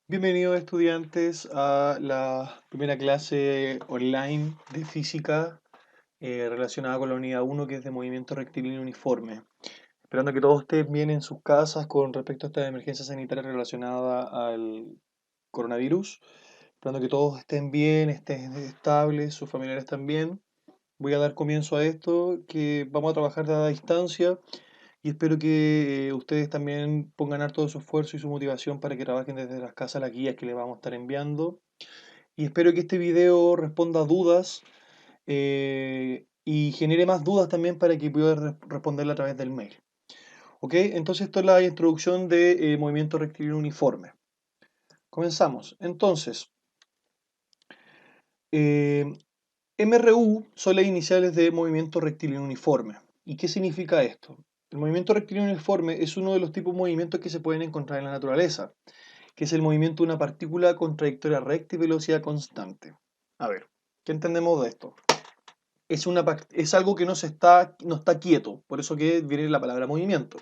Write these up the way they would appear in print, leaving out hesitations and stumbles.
Bienvenidos estudiantes a la primera clase online de física relacionada con la unidad 1 que es de movimiento rectilíneo uniforme. Esperando que todos estén bien en sus casas con respecto a esta emergencia sanitaria relacionada al coronavirus. Esperando que todos estén bien, estén estables, sus familiares también. Voy a dar comienzo a esto, que vamos a trabajar a distancia y espero que ustedes también pongan harto de su esfuerzo y su motivación para que trabajen desde las casas las guías que les vamos a estar enviando. Y espero que este video responda a dudas y genere más dudas también para que pueda responderla a través del mail. ¿Ok? Entonces esto es la introducción de movimiento rectilíneo uniforme. Comenzamos. Entonces, eh, MRU son las iniciales de movimiento rectilíneo uniforme. ¿Y qué significa esto? El movimiento rectilíneo uniforme es uno de los tipos de movimientos que se pueden encontrar en la naturaleza, que es el movimiento de una partícula con trayectoria recta y velocidad constante. A ver, ¿qué entendemos de esto? Es algo que no está quieto, por eso que viene la palabra movimiento.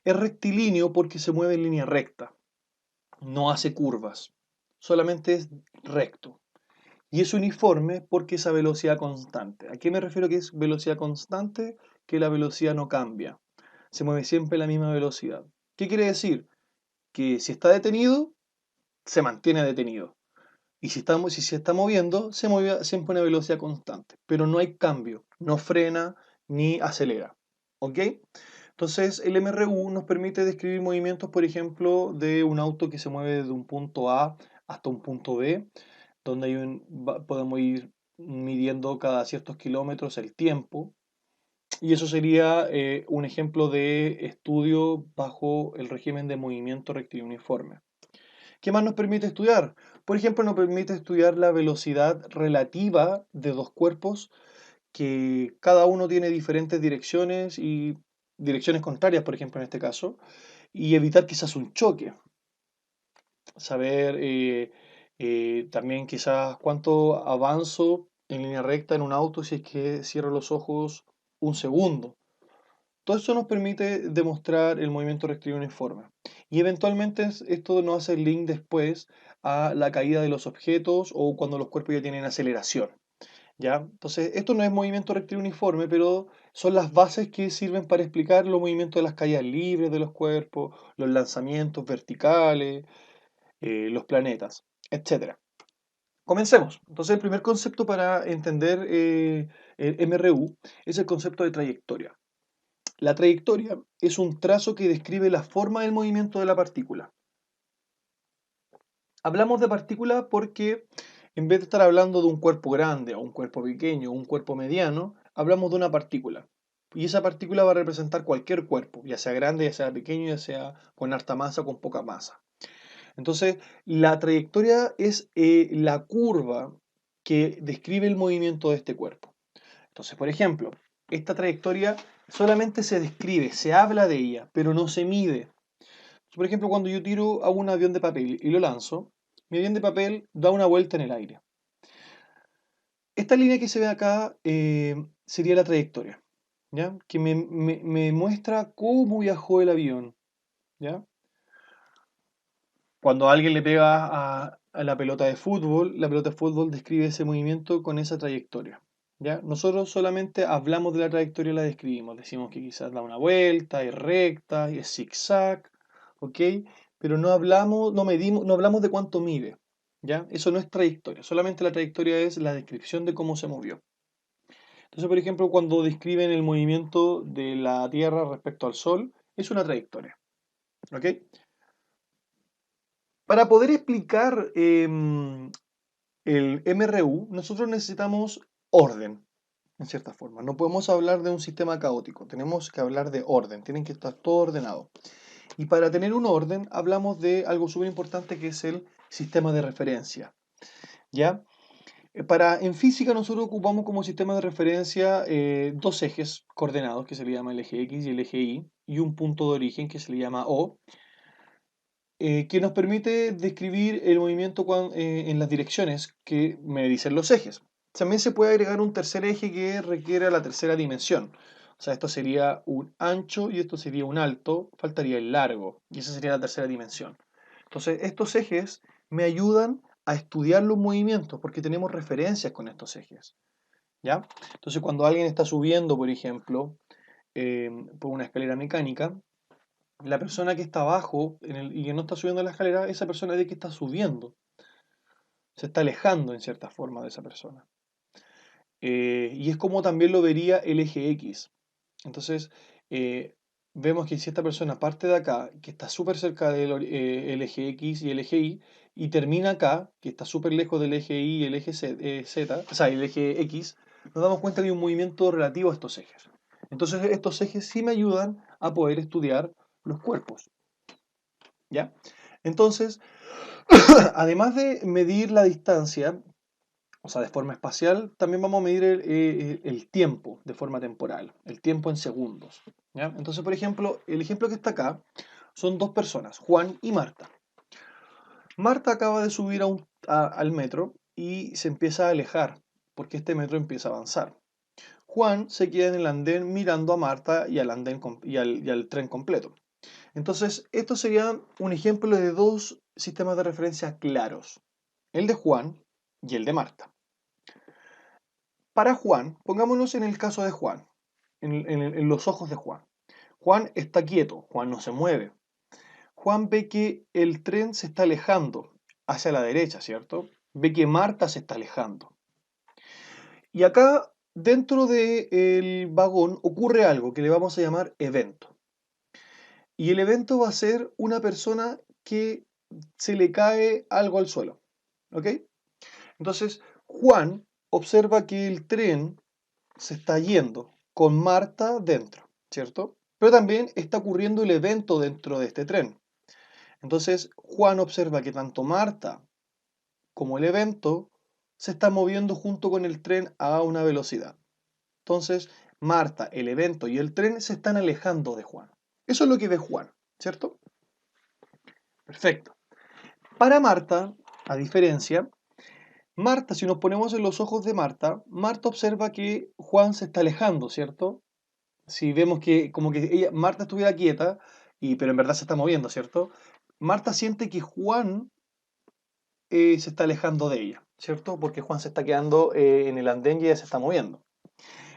Es rectilíneo porque se mueve en línea recta, no hace curvas, solamente es recto. Y es uniforme porque es a velocidad constante. ¿A qué me refiero que es velocidad constante? Que la velocidad no cambia, se mueve siempre a la misma velocidad. ¿Qué quiere decir? Que si está detenido, se mantiene detenido. Y si se está moviendo, se mueve siempre a una velocidad constante. Pero no hay cambio, no frena ni acelera. ¿Ok? Entonces el MRU nos permite describir movimientos, por ejemplo, de un auto que se mueve desde un punto A hasta un punto B, donde podemos ir midiendo cada ciertos kilómetros el tiempo. Y eso sería un ejemplo de estudio bajo el régimen de movimiento rectilíneo uniforme. ¿Qué más nos permite estudiar? Por ejemplo, nos permite estudiar la velocidad relativa de dos cuerpos que cada uno tiene diferentes direcciones y direcciones contrarias, por ejemplo, en este caso, y evitar quizás un choque. Saber también quizás cuánto avanzo en línea recta en un auto si es que cierro los ojos un segundo. Todo eso nos permite demostrar el movimiento rectilíneo uniforme. Y eventualmente esto nos hace el link después a la caída de los objetos o cuando los cuerpos ya tienen aceleración. ¿Ya? Entonces, esto no es movimiento rectilíneo uniforme, pero son las bases que sirven para explicar los movimientos de las caídas libres de los cuerpos, los lanzamientos verticales, los planetas, etcétera. Comencemos. Entonces, el primer concepto para entender el MRU es el concepto de trayectoria. La trayectoria es un trazo que describe la forma del movimiento de la partícula. Hablamos de partícula porque en vez de estar hablando de un cuerpo grande o un cuerpo pequeño o un cuerpo mediano, hablamos de una partícula. Y esa partícula va a representar cualquier cuerpo, ya sea grande, ya sea pequeño, ya sea con harta masa o con poca masa. Entonces, la trayectoria es la curva que describe el movimiento de este cuerpo. Entonces, por ejemplo, esta trayectoria solamente se describe, se habla de ella, pero no se mide. Por ejemplo, cuando yo tiro a un avión de papel y lo lanzo, mi avión de papel da una vuelta en el aire. Esta línea que se ve acá sería la trayectoria, ¿ya? Que me muestra cómo viajó el avión, ¿ya? Cuando alguien le pega a la pelota de fútbol describe ese movimiento con esa trayectoria, ¿ya? Nosotros solamente hablamos de la trayectoria y la describimos. Decimos que quizás da una vuelta, es recta, es zigzag, ¿ok? Pero no hablamos, no medimos, no hablamos de cuánto mide, ¿ya? Eso no es trayectoria, solamente la trayectoria es la descripción de cómo se movió. Entonces, por ejemplo, cuando describen el movimiento de la Tierra respecto al Sol, es una trayectoria, ¿ok? Para poder explicar el MRU, nosotros necesitamos orden, en cierta forma. No podemos hablar de un sistema caótico, tenemos que hablar de orden, tienen que estar todo ordenado. Y para tener un orden, hablamos de algo súper importante que es el sistema de referencia. ¿Ya? En física nosotros ocupamos como sistema de referencia dos ejes coordenados que se le llama el eje X y el eje Y, y un punto de origen que se le llama O, que nos permite describir el movimiento en las direcciones que me dicen los ejes. También se puede agregar un tercer eje que requiera la tercera dimensión. O sea, esto sería un ancho y esto sería un alto, faltaría el largo, y esa sería la tercera dimensión. Entonces, estos ejes me ayudan a estudiar los movimientos porque tenemos referencias con estos ejes, ¿ya? Entonces, cuando alguien está subiendo, por ejemplo, por una escalera mecánica, la persona que está abajo y que no está subiendo la escalera, esa persona ve que está subiendo, se está alejando en cierta forma de esa persona. Y es como también lo vería el eje X. Entonces, eh, vemos que si esta persona parte de acá, que está súper cerca del el eje X y el eje Y, y termina acá, que está súper lejos del eje Y y el eje Z, o sea, el eje X, nos damos cuenta que hay un movimiento relativo a estos ejes. Entonces, estos ejes sí me ayudan a poder estudiar los cuerpos, ¿ya? Entonces, además de medir la distancia, o sea, de forma espacial, también vamos a medir el tiempo de forma temporal, el tiempo en segundos, ¿ya? Entonces, por ejemplo, el ejemplo que está acá son dos personas, Juan y Marta. Marta acaba de subir al metro y se empieza a alejar, porque este metro empieza a avanzar. Juan se queda en el andén mirando a Marta y al, andén y al tren completo. Entonces, esto sería un ejemplo de dos sistemas de referencia claros, el de Juan y el de Marta. Para Juan, pongámonos en el caso de Juan, en los ojos de Juan. Juan está quieto, Juan no se mueve. Juan ve que el tren se está alejando hacia la derecha, ¿cierto? Ve que Marta se está alejando. Y acá, dentro del vagón, ocurre algo que le vamos a llamar evento. Y el evento va a ser una persona que se le cae algo al suelo, ¿ok? Entonces, Juan observa que el tren se está yendo con Marta dentro, ¿cierto? Pero también está ocurriendo el evento dentro de este tren. Entonces, Juan observa que tanto Marta como el evento se están moviendo junto con el tren a una velocidad. Entonces, Marta, el evento y el tren se están alejando de Juan. Eso es lo que ve Juan, ¿cierto? Perfecto. Para Marta, a diferencia, Marta, si nos ponemos en los ojos de Marta, Marta observa que Juan se está alejando, ¿cierto? Si vemos que como que Marta estuviera quieta, pero en verdad se está moviendo, ¿cierto? Marta siente que Juan se está alejando de ella, ¿cierto? Porque Juan se está quedando en el andén y ella se está moviendo.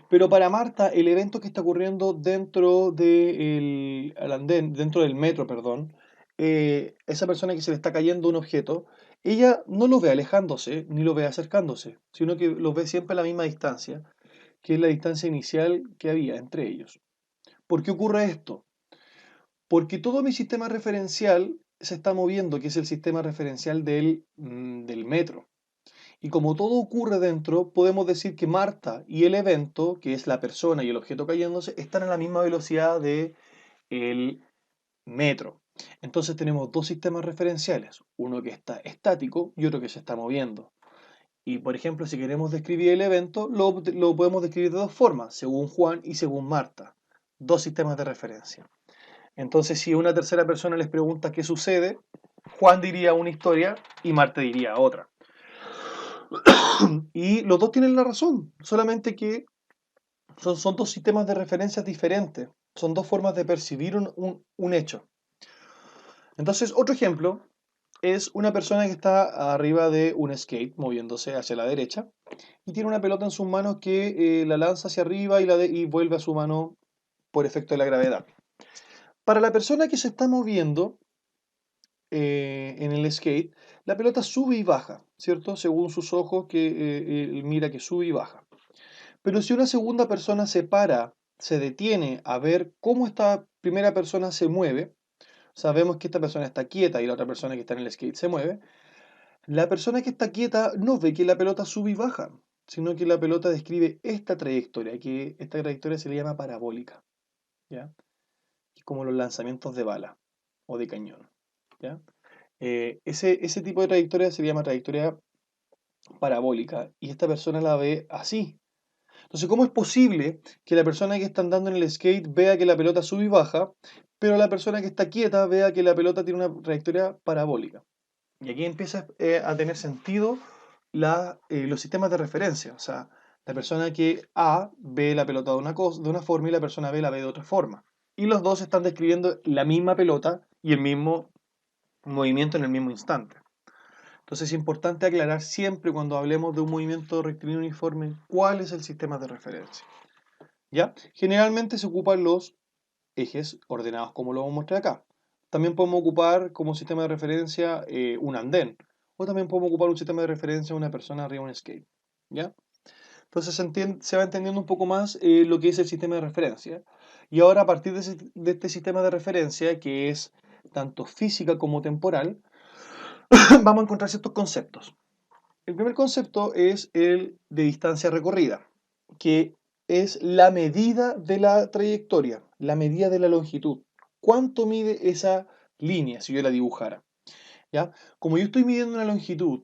Pero para Marta, el evento que está ocurriendo dentro del andén, dentro del metro, perdón, esa persona que se le está cayendo un objeto, ella no lo ve alejándose ni lo ve acercándose, sino que lo ve siempre a la misma distancia, que es la distancia inicial que había entre ellos. ¿Por qué ocurre esto? Porque todo mi sistema referencial se está moviendo, que es el sistema referencial del metro. Y como todo ocurre dentro, podemos decir que Marta y el evento, que es la persona y el objeto cayéndose, están a la misma velocidad del metro. Entonces tenemos dos sistemas referenciales, uno que está estático y otro que se está moviendo. Y por ejemplo, si queremos describir el evento, lo podemos describir de dos formas, según Juan y según Marta. Dos sistemas de referencia. Entonces, si una tercera persona les pregunta qué sucede, Juan diría una historia y Marta diría otra. Y los dos tienen la razón, solamente que son dos sistemas de referencias diferentes, son dos formas de percibir un hecho. Entonces, otro ejemplo es una persona que está arriba de un skate moviéndose hacia la derecha y tiene una pelota en sus manos que la lanza hacia arriba y vuelve a su mano por efecto de la gravedad. Para la persona que se está moviendo, en el skate, la pelota sube y baja, ¿cierto? Según sus ojos, que él mira que sube y baja. Pero si una segunda persona se para, se detiene a ver cómo esta primera persona se mueve, sabemos que esta persona está quieta y la otra persona que está en el skate se mueve, la persona que está quieta no ve que la pelota sube y baja, sino que la pelota describe esta trayectoria, que esta trayectoria se le llama parabólica, ¿ya? Como los lanzamientos de bala o de cañón, ¿ya? Ese tipo de trayectoria se llama trayectoria parabólica y esta persona la ve así. Entonces, ¿cómo es posible que la persona que está andando en el skate vea que la pelota sube y baja, pero la persona que está quieta vea que la pelota tiene una trayectoria parabólica? Y aquí empieza a tener sentido los sistemas de referencia. O sea, la persona que A ve la pelota de una forma y la persona B la ve de otra forma. Y los dos están describiendo la misma pelota y el mismo un movimiento en el mismo instante. Entonces es importante aclarar siempre cuando hablemos de un movimiento rectilíneo uniforme cuál es el sistema de referencia. ¿Ya? Generalmente se ocupan los ejes ordenados como lo vamos a mostrar acá. También podemos ocupar como sistema de referencia un andén. O también podemos ocupar un sistema de referencia una persona arriba de un skate. ¿Ya? Entonces se va entendiendo un poco más lo que es el sistema de referencia. Y ahora a partir de este sistema de referencia, que es tanto física como temporal, vamos a encontrar ciertos conceptos. El primer concepto es el de distancia recorrida, que es la medida de la trayectoria, la medida de la longitud. ¿Cuánto mide esa línea si yo la dibujara? ¿Ya? Como yo estoy midiendo una longitud,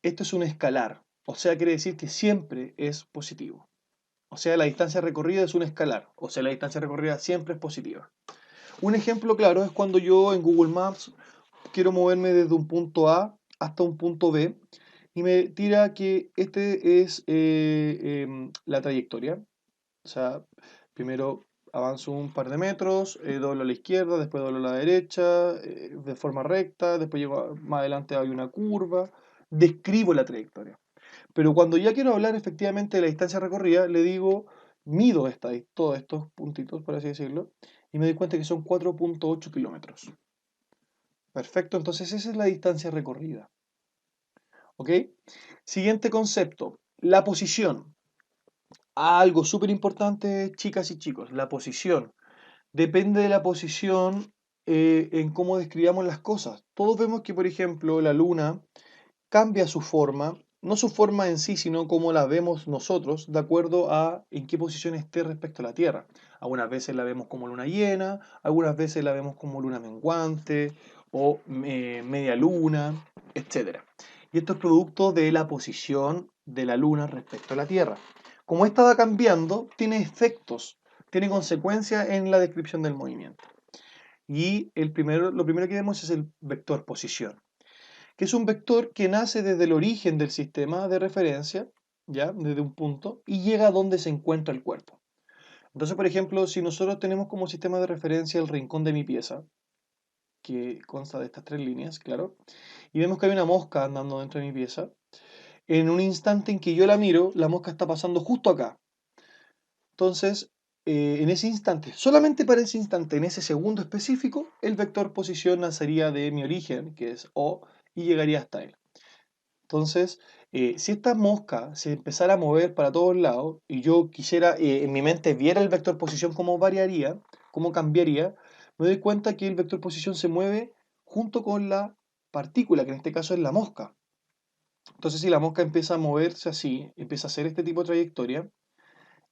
esto es un escalar, o sea, quiere decir que siempre es positivo. O sea, la distancia recorrida es un escalar, o sea, la distancia recorrida siempre es positiva. Un ejemplo claro es cuando yo en Google Maps quiero moverme desde un punto A hasta un punto B y me tira que este es la trayectoria. O sea, primero avanzo un par de metros, doblo a la izquierda, después doblo a la derecha, de forma recta, después llego más adelante hay una curva, describo la trayectoria. Pero cuando ya quiero hablar efectivamente de la distancia recorrida, le digo, mido todos estos puntitos, por así decirlo, y me doy cuenta que son 4,8 kilómetros. Perfecto, entonces esa es la distancia recorrida. ¿Ok? Siguiente concepto, la posición. Algo súper importante, chicas y chicos, la posición. Depende de la posición en cómo describamos las cosas. Todos vemos que, por ejemplo, la luna cambia su forma, no su forma en sí, sino cómo la vemos nosotros, de acuerdo a en qué posición esté respecto a la Tierra. Algunas veces la vemos como luna llena, algunas veces la vemos como luna menguante o media luna, etc. Y esto es producto de la posición de la luna respecto a la Tierra. Como esta va cambiando, tiene efectos, tiene consecuencias en la descripción del movimiento. Y lo primero que vemos es el vector posición, que es un vector que nace desde el origen del sistema de referencia, ¿ya? Desde un punto, y llega a donde se encuentra el cuerpo. Entonces, por ejemplo, si nosotros tenemos como sistema de referencia el rincón de mi pieza, que consta de estas tres líneas, claro, y vemos que hay una mosca andando dentro de mi pieza, en un instante en que yo la miro, la mosca está pasando justo acá. Entonces, en ese instante, solamente para ese instante, en ese segundo específico, el vector posición nacería de mi origen, que es O, y llegaría hasta él. Entonces, si esta mosca se empezara a mover para todos lados y yo quisiera, en mi mente viera el vector posición cómo variaría, cómo cambiaría, me doy cuenta que el vector posición se mueve junto con la partícula, que en este caso es la mosca. Entonces, si la mosca empieza a moverse así, empieza a hacer este tipo de trayectoria,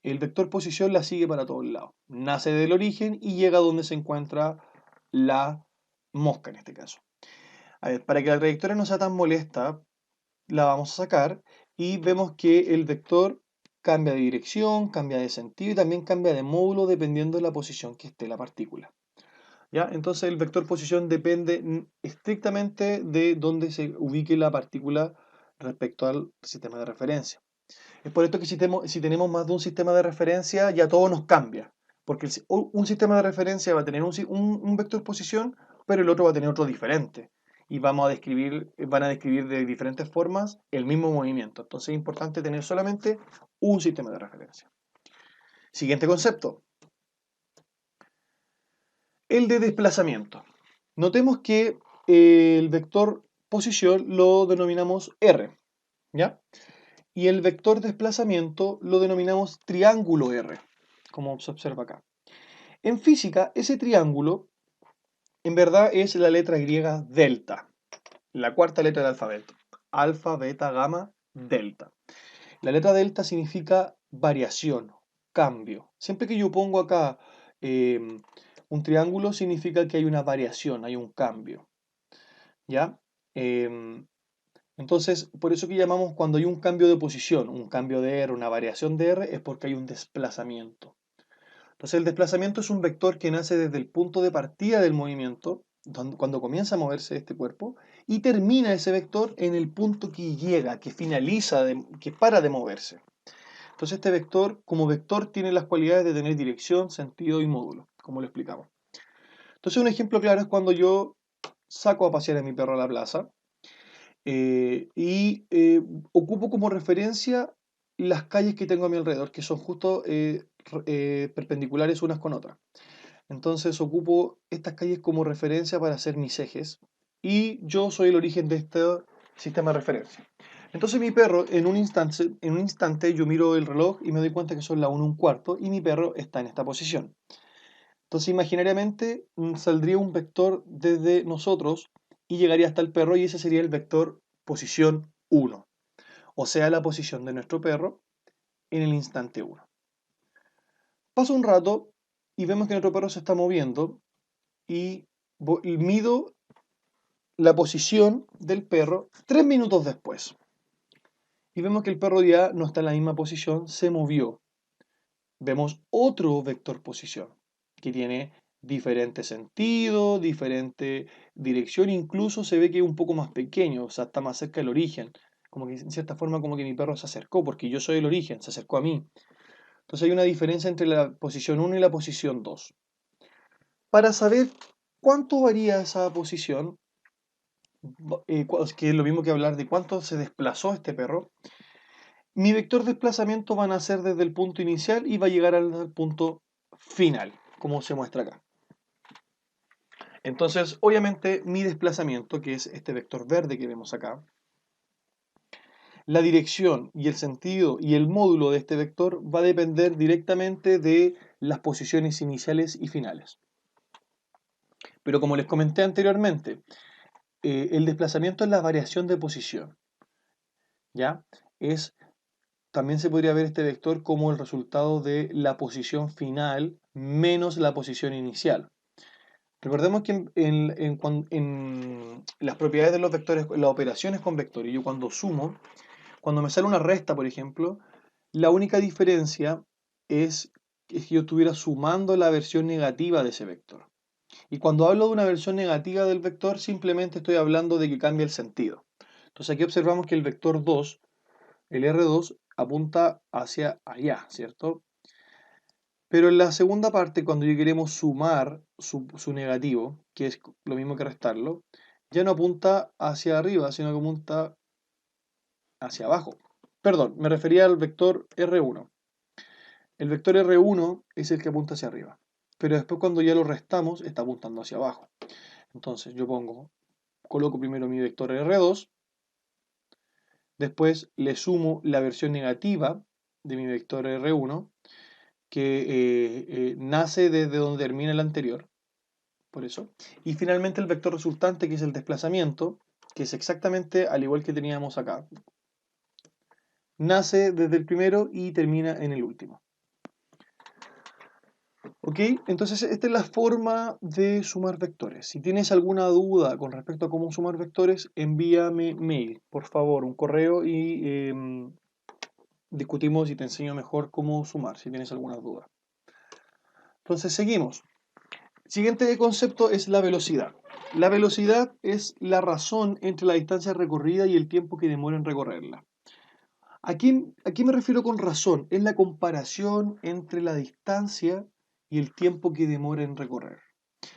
el vector posición la sigue para todos lados. Nace del origen y llega a donde se encuentra la mosca en este caso. A ver, para que la trayectoria no sea tan molesta, la vamos a sacar y vemos que el vector cambia de dirección, cambia de sentido y también cambia de módulo dependiendo de la posición que esté la partícula. ¿Ya? Entonces el vector posición depende estrictamente de dónde se ubique la partícula respecto al sistema de referencia. Es por esto que si tenemos más de un sistema de referencia ya todo nos cambia, porque un sistema de referencia va a tener un vector posición, pero el otro va a tener otro diferente y van a describir de diferentes formas el mismo movimiento. Entonces es importante tener solamente un sistema de referencia. Siguiente concepto, el de desplazamiento. Notemos que el vector posición lo denominamos R, ¿ya? Y el vector desplazamiento lo denominamos triángulo R, como se observa acá. En física, ese triángulo en verdad es la letra griega delta, la cuarta letra del alfabeto. Alfa, beta, gamma, delta. La letra delta significa variación, cambio. Siempre que yo pongo acá un triángulo, significa que hay una variación, hay un cambio. ¿Ya? Em, entonces, por eso que llamamos cuando hay un cambio de posición, un cambio de R, una variación de R, es porque hay un desplazamiento. Entonces, el desplazamiento es un vector que nace desde el punto de partida del movimiento, cuando comienza a moverse este cuerpo, y termina ese vector en el punto que llega, que finaliza, que para de moverse. Entonces, este vector, como vector, tiene las cualidades de tener dirección, sentido y módulo, como lo explicamos. Entonces, un ejemplo claro es cuando yo saco a pasear a mi perro a la plaza y ocupo como referencia las calles que tengo a mi alrededor, que son justo perpendiculares unas con otras. Entonces ocupo estas calles como referencia para hacer mis ejes y yo soy el origen de este sistema de referencia. Entonces mi perro, en un instante yo miro el reloj y me doy cuenta que son las 1:15 y mi perro está en esta posición. Entonces imaginariamente saldría un vector desde nosotros y llegaría hasta el perro y ese sería el vector posición 1, o sea, la posición de nuestro perro en el instante 1. Pasa un rato y vemos que nuestro perro se está moviendo y mido la posición del perro 3 minutos después. Y vemos que el perro ya no está en la misma posición, se movió. Vemos otro vector posición que tiene diferente sentido, diferente dirección, incluso se ve que es un poco más pequeño, o sea, está más cerca del origen. Como que en cierta forma como que mi perro se acercó, porque yo soy el origen, se acercó a mí. Entonces hay una diferencia entre la posición 1 y la posición 2. Para saber cuánto varía esa posición, que es lo mismo que hablar de cuánto se desplazó este perro, mi vector de desplazamiento va a nacer desde el punto inicial y va a llegar al punto final, como se muestra acá. Entonces, obviamente, mi desplazamiento, que es este vector verde que vemos acá, la dirección y el sentido y el módulo de este vector va a depender directamente de las posiciones iniciales y finales. Pero como les comenté anteriormente, el desplazamiento es la variación de posición, ¿ya? También se podría ver este vector como el resultado de la posición final menos la posición inicial. Recordemos que en las propiedades de los vectores, las operaciones con vectores, yo cuando sumo, cuando me sale una resta, por ejemplo, la única diferencia es que yo estuviera sumando la versión negativa de ese vector. Y cuando hablo de una versión negativa del vector, simplemente estoy hablando de que cambia el sentido. Entonces aquí observamos que el vector 2, el R2, apunta hacia allá, ¿cierto? Pero en la segunda parte, cuando ya queremos sumar su negativo, que es lo mismo que restarlo, ya no apunta hacia arriba, sino que apunta hacia abajo. Perdón, me refería al vector R1. El vector R1 es el que apunta hacia arriba. Pero después cuando ya lo restamos, está apuntando hacia abajo. Entonces yo coloco primero mi vector R2, después le sumo la versión negativa de mi vector R1, que nace desde donde termina el anterior, por eso. Y finalmente el vector resultante, que es el desplazamiento, que es exactamente al igual que teníamos acá. Nace desde el primero y termina en el último. ¿Ok? Entonces esta es la forma de sumar vectores. Si tienes alguna duda con respecto a cómo sumar vectores, envíame mail, por favor, un correo y discutimos y te enseño mejor cómo sumar, si tienes alguna duda. Entonces seguimos. Siguiente concepto es la velocidad. La velocidad es la razón entre la distancia recorrida y el tiempo que demora en recorrerla. ¿A qué me refiero con razón? Es la comparación entre la distancia y el tiempo que demora en recorrer.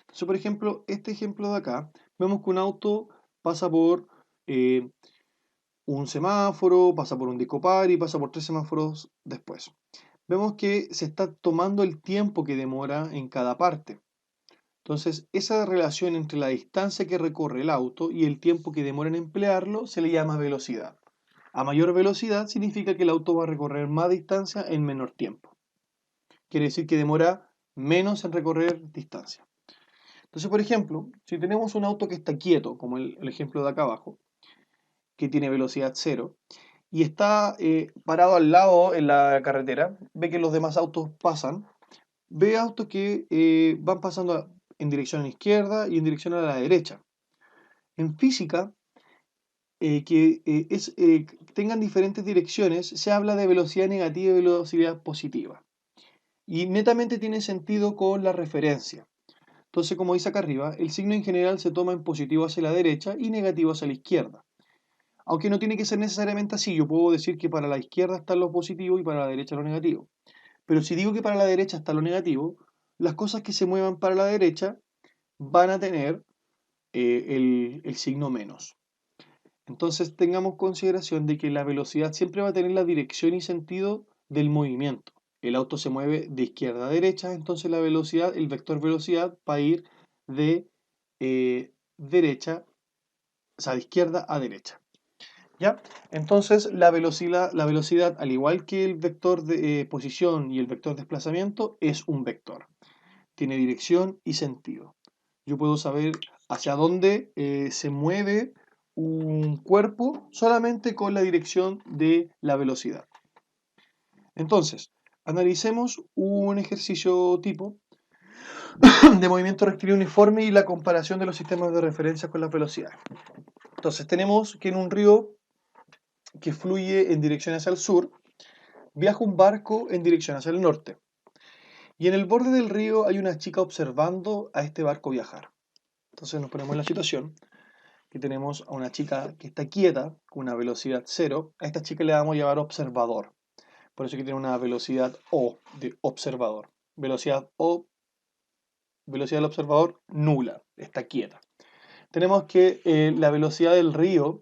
Entonces, por ejemplo, este ejemplo de acá, vemos que un auto pasa por un semáforo, pasa por un disco par y pasa por 3 semáforos después. Vemos que se está tomando el tiempo que demora en cada parte. Entonces, esa relación entre la distancia que recorre el auto y el tiempo que demora en emplearlo se le llama velocidad. A mayor velocidad significa que el auto va a recorrer más distancia en menor tiempo. Quiere decir que demora menos en recorrer distancia. Entonces, por ejemplo, si tenemos un auto que está quieto, como el ejemplo de acá abajo, que tiene velocidad cero, y está parado al lado en la carretera, ve que los demás autos pasan, ve autos que van pasando en dirección a la izquierda y en dirección a la derecha. En física, tengan diferentes direcciones, se habla de velocidad negativa y velocidad positiva. Y netamente tiene sentido con la referencia. Entonces, como dice acá arriba, el signo en general se toma en positivo hacia la derecha y negativo hacia la izquierda. Aunque no tiene que ser necesariamente así, yo puedo decir que para la izquierda está lo positivo y para la derecha lo negativo. Pero si digo que para la derecha está lo negativo, las cosas que se muevan para la derecha van a tener el signo menos. Entonces tengamos consideración de que la velocidad siempre va a tener la dirección y sentido del movimiento. El auto se mueve de izquierda a derecha, entonces la velocidad, el vector velocidad va a ir de derecha, o sea, de izquierda a derecha. ¿Ya? Entonces la velocidad, al igual que el vector de posición y el vector desplazamiento, es un vector. Tiene dirección y sentido. Yo puedo saber hacia dónde se mueve un cuerpo solamente con la dirección de la velocidad. Entonces, analicemos un ejercicio tipo de movimiento rectilíneo uniforme y la comparación de los sistemas de referencia con las velocidades. Entonces, tenemos que en un río que fluye en dirección hacia el sur, viaja un barco en dirección hacia el norte. Y en el borde del río hay una chica observando a este barco viajar. Entonces nos ponemos en la situación que tenemos a una chica que está quieta, con una velocidad cero. A esta chica le vamos a llamar observador. Por eso que tiene una velocidad O de observador. Velocidad O, velocidad del observador nula, está quieta. Tenemos que la velocidad del río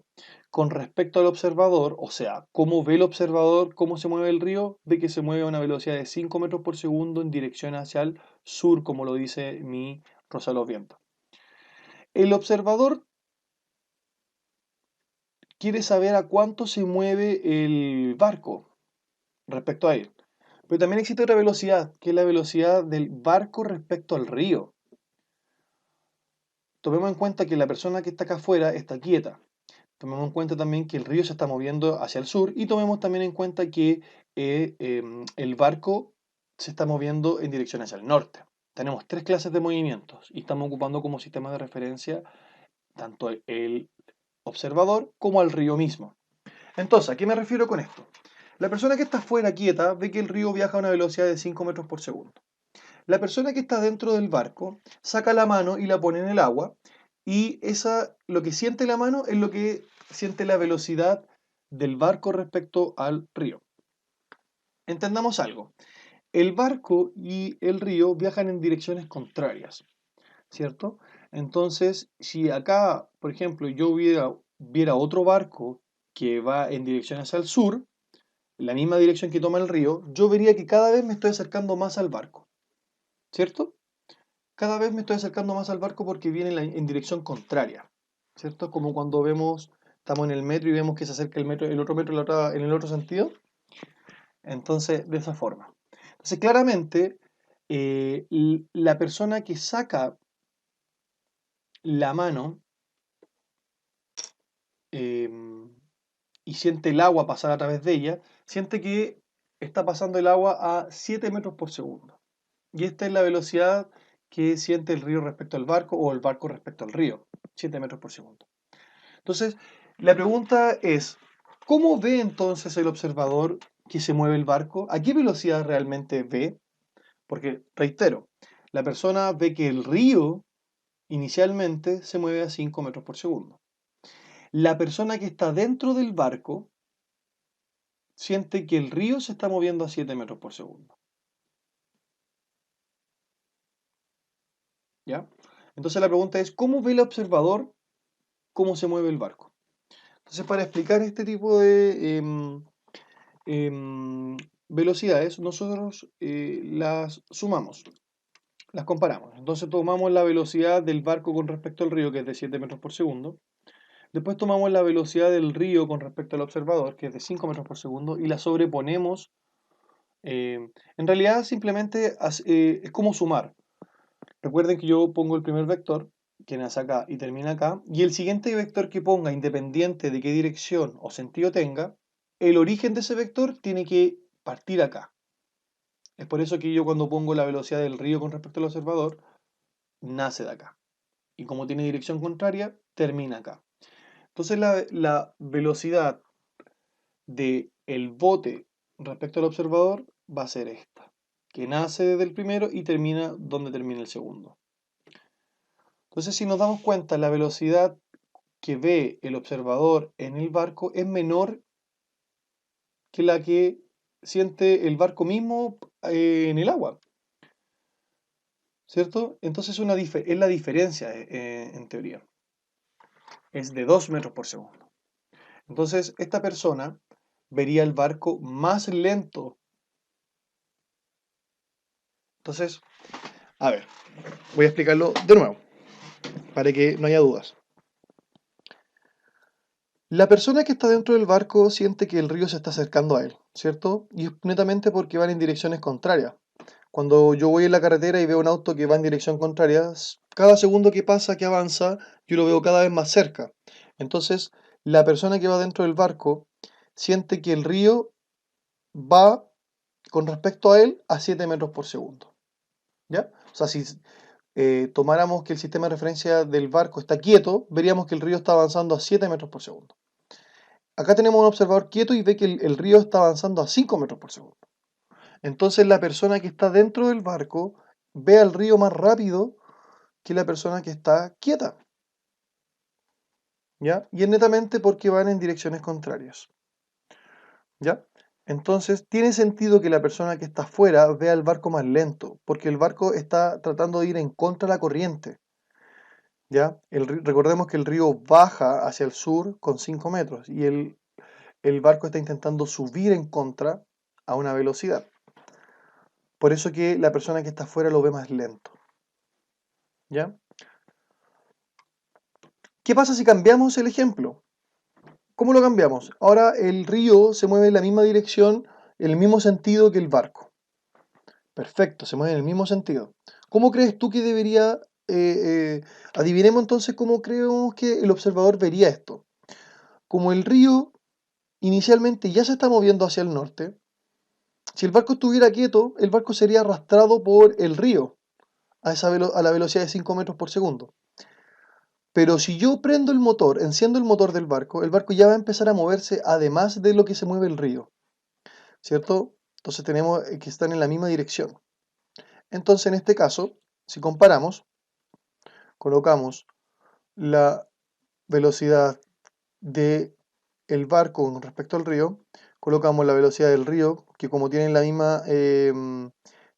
con respecto al observador, o sea, cómo ve el observador, cómo se mueve el río, ve que se mueve a una velocidad de 5 metros por segundo en dirección hacia el sur, como lo dice mi Rosa de los Vientos. El observador quiere saber a cuánto se mueve el barco respecto a él. Pero también existe otra velocidad, que es la velocidad del barco respecto al río. Tomemos en cuenta que la persona que está acá afuera está quieta. Tomemos en cuenta también que el río se está moviendo hacia el sur y tomemos también en cuenta que el barco se está moviendo en dirección hacia el norte. Tenemos tres clases de movimientos y estamos ocupando como sistema de referencia tanto el observador como al río mismo. Entonces, ¿a qué me refiero con esto? La persona que está afuera quieta ve que el río viaja a una velocidad de 5 metros por segundo. La persona que está dentro del barco saca la mano y la pone en el agua y lo que siente la mano es lo que siente la velocidad del barco respecto al río. Entendamos algo. El barco y el río viajan en direcciones contrarias, ¿cierto? Entonces, si acá, por ejemplo, yo viera otro barco que va en dirección hacia el sur, la misma dirección que toma el río, yo vería que cada vez me estoy acercando más al barco, ¿cierto? Cada vez me estoy acercando más al barco porque viene en dirección contraria, ¿cierto? Como cuando estamos en el metro y vemos que se acerca el otro metro en el otro sentido. Entonces, de esa forma. Entonces, claramente, la persona que saca la mano em, y siente el agua pasar a través de ella, siente que está pasando el agua a 7 metros por segundo. Y esta es la velocidad que siente el río respecto al barco o el barco respecto al río, 7 metros por segundo. Entonces, la pregunta es, ¿cómo ve entonces el observador que se mueve el barco? ¿A qué velocidad realmente ve? Porque, reitero, la persona ve que el río inicialmente se mueve a 5 metros por segundo. La persona que está dentro del barco siente que el río se está moviendo a 7 metros por segundo. ¿Ya? Entonces la pregunta es, ¿cómo ve el observador cómo se mueve el barco? Entonces, para explicar este tipo de velocidades, nosotros las sumamos, las comparamos. Entonces tomamos la velocidad del barco con respecto al río, que es de 7 metros por segundo. Después tomamos la velocidad del río con respecto al observador, que es de 5 metros por segundo, y la sobreponemos. En realidad simplemente es como sumar. Recuerden que yo pongo el primer vector, que nace acá y termina acá, y el siguiente vector que ponga, independiente de qué dirección o sentido tenga, el origen de ese vector tiene que partir acá. Es por eso que yo cuando pongo la velocidad del río con respecto al observador, nace de acá. Y como tiene dirección contraria, termina acá. Entonces la velocidad del bote respecto al observador va a ser esta, que nace desde el primero y termina donde termina el segundo. Entonces, si nos damos cuenta, la velocidad que ve el observador en el barco es menor que la que siente el barco mismo en el agua, ¿cierto? Entonces es la diferencia en teoría. es de 2 metros por segundo. Entonces, esta persona vería el barco más lento. Entonces, a ver, voy a explicarlo de nuevo, para que no haya dudas. La persona que está dentro del barco siente que el río se está acercando a él, ¿cierto? Y es netamente porque van en direcciones contrarias. Cuando yo voy en la carretera y veo un auto que va en dirección contraria, cada segundo que pasa, que avanza, yo lo veo cada vez más cerca. Entonces, la persona que va dentro del barco siente que el río va con respecto a él a 7 metros por segundo. ¿Ya? O sea, si tomáramos que el sistema de referencia del barco está quieto, veríamos que el río está avanzando a 7 metros por segundo. Acá tenemos un observador quieto y ve que el río está avanzando a 5 metros por segundo. Entonces la persona que está dentro del barco ve al río más rápido que la persona que está quieta. ¿Ya? Y es netamente porque van en direcciones contrarias. ¿Ya? Entonces tiene sentido que la persona que está afuera vea el barco más lento, porque el barco está tratando de ir en contra de la corriente. ¿Ya? Recordemos que el río baja hacia el sur con 5 metros y el barco está intentando subir en contra a una velocidad. Por eso que la persona que está afuera lo ve más lento. ¿Ya? ¿Qué pasa si cambiamos el ejemplo? ¿Cómo lo cambiamos? Ahora el río se mueve en la misma dirección, en el mismo sentido que el barco. Perfecto, se mueve en el mismo sentido. ¿Cómo crees tú que debería... adivinemos entonces cómo creemos que el observador vería esto? Como el río inicialmente ya se está moviendo hacia el norte, si el barco estuviera quieto, el barco sería arrastrado por el río a la velocidad de 5 metros por segundo. Pero si yo prendo el motor, enciendo el motor del barco, el barco ya va a empezar a moverse además de lo que se mueve el río, ¿cierto? Entonces tenemos que están en la misma dirección. Entonces en este caso, si comparamos, colocamos la velocidad del barco con respecto al río, colocamos la velocidad del río, que como tienen la misma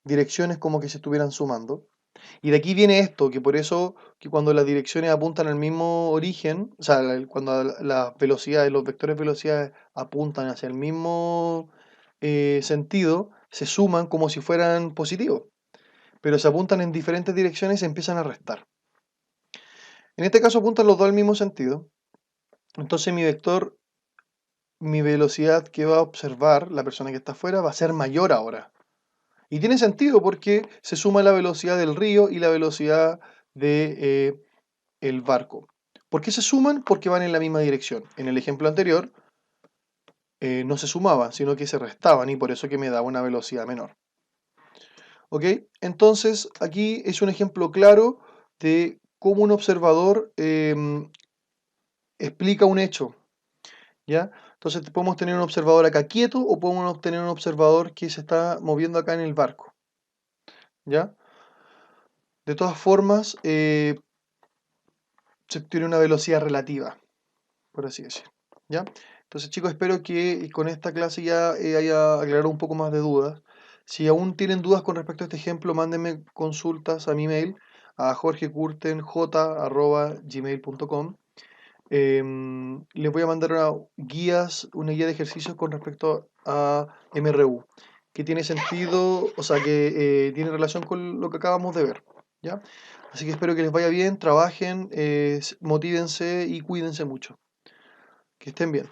dirección es como que se estuvieran sumando. Y de aquí viene esto, que por eso que cuando las direcciones apuntan al mismo origen, o sea, cuando las velocidades, los vectores de velocidades apuntan hacia el mismo sentido, se suman como si fueran positivos, pero se apuntan en diferentes direcciones y se empiezan a restar. En este caso apuntan los dos al mismo sentido, entonces mi vector, mi velocidad que va a observar la persona que está afuera va a ser mayor ahora. Y tiene sentido porque se suma la velocidad del río y la velocidad de el barco. ¿Por qué se suman? Porque van en la misma dirección. En el ejemplo anterior no se sumaban, sino que se restaban y por eso que me daba una velocidad menor. ¿Ok? Entonces aquí es un ejemplo claro de cómo un observador explica un hecho. ¿Ya? Entonces podemos tener un observador acá quieto o podemos tener un observador que se está moviendo acá en el barco. ¿Ya? De todas formas, se tiene una velocidad relativa, por así decirlo. ¿Ya? Entonces, chicos, espero que con esta clase ya haya aclarado un poco más de dudas. Si aún tienen dudas con respecto a este ejemplo, mándenme consultas a mi mail a jorgecurtenj@gmail.com. Les voy a mandar una guía de ejercicios con respecto a MRU, que tiene sentido, o sea, que tiene relación con lo que acabamos de ver. ¿Ya? Así que espero que les vaya bien, trabajen, motívense y cuídense mucho. Que estén bien.